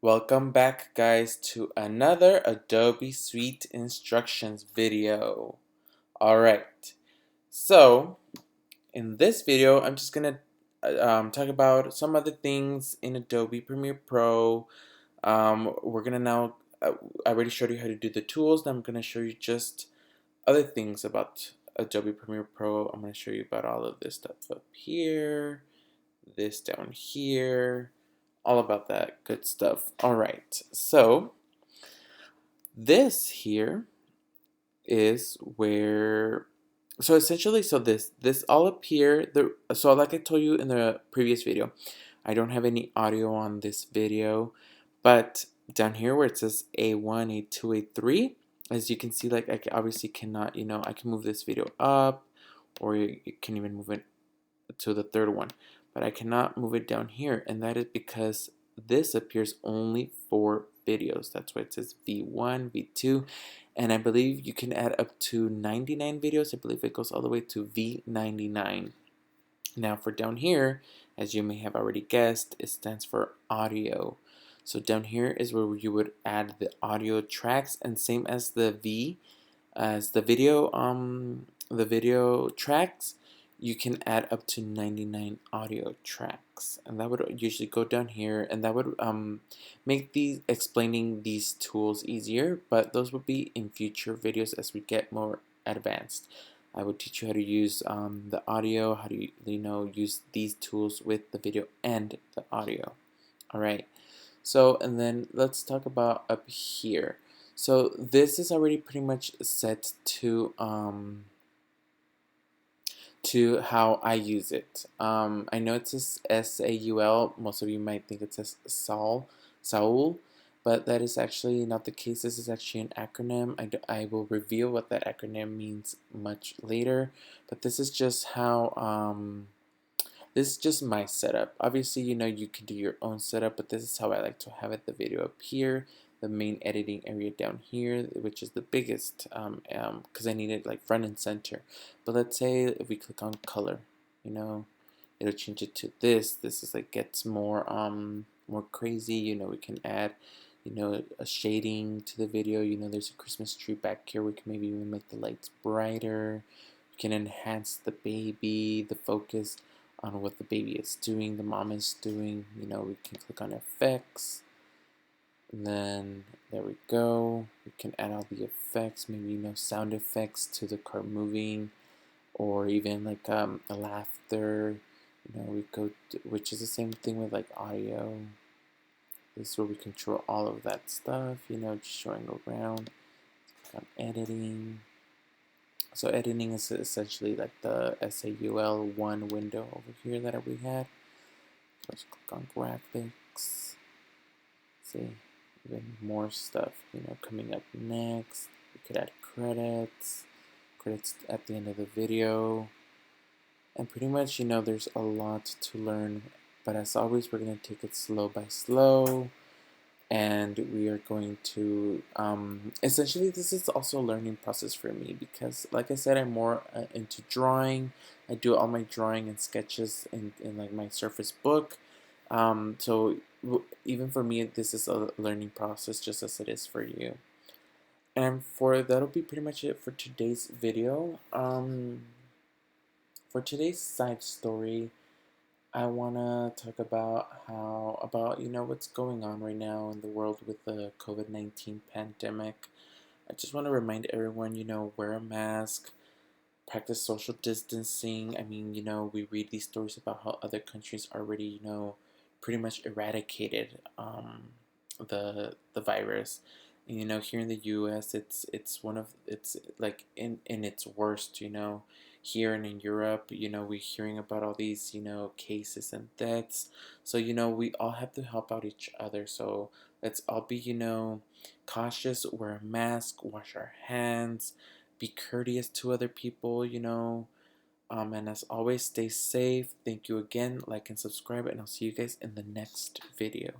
Welcome back, guys, to another Adobe Suite instructions video. Alright, so in this video, I'm just gonna talk about some other things in Adobe Premiere Pro. We're gonna now, I already showed you how to do the tools, now I'm gonna show you just other things about Adobe Premiere Pro. I'm gonna show you about all of this stuff up here, this down here, all about that good stuff. All right, so this here is where, so essentially, so this all up here, so like I told you in the previous video, I don't have any audio on this video, but down here where it says A1, A2, A3, as you can see, like I obviously cannot, I can move this video up, or you can even move it to the third one, but I cannot move it down here, and that is because this appears only for videos. That's why it says V1, V2, and I believe you can add up to 99 videos. I believe it goes all the way to V99. Now for down here, as you may have already guessed, it stands for audio. So down here is where you would add the audio tracks, and same as the V, as the video tracks, you can add up to 99 audio tracks, and that would usually go down here, and that would make these explaining these tools easier, but those will be in future videos as we get more advanced. I will teach you how to use the audio, how to use these tools with the video and the audio. All right, so and then let's talk about up here. So this is already pretty much set to how I use it. I know it says SAUL. Most of you might think it says Saul, but that is actually not the case. This is actually an acronym. I will reveal what that acronym means much later, but this is just how this is just my setup. Obviously, you can do your own setup, but this is how I like to have it. The video up here, the main editing area down here, which is the biggest, because I need it like front and center. But let's say if we click on color, it'll change it to this. This is like gets more crazy. We can add, a shading to the video. There's a Christmas tree back here. We can maybe even make the lights brighter. We can enhance the baby, the focus on what the baby is doing, the mom is doing. We can click on effects, and then there we go. We can add all the effects, maybe sound effects to the car moving, or even like a laughter. We go to, which is the same thing with like audio. This is where we control all of that stuff. Just showing around. Click on editing. So editing is essentially like the SAUL1 window over here that we had. Let's click on graphics. See, even more stuff, coming up next. We could add credits at the end of the video. And pretty much, there's a lot to learn. But as always, we're going to take it slow by slow. And we are going to essentially, this is also a learning process for me because, like I said, I'm more into drawing. I do all my drawing and sketches in like my Surface Book. So even for me, this is a learning process just as it is for you. And that'll be pretty much it for today's video. For today's side story, I want to talk about what's going on right now in the world with the COVID-19 pandemic. I just want to remind everyone, wear a mask, practice social distancing. I mean, we read these stories about how other countries already, pretty much eradicated the virus. And, here in the U.S., it's like in its worst. Here and in Europe, we're hearing about all these, cases and deaths. So, we all have to help out each other. So let's all be, cautious, wear a mask, wash our hands, be courteous to other people, and as always, stay safe. Thank you again. Like and subscribe, and I'll see you guys in the next video.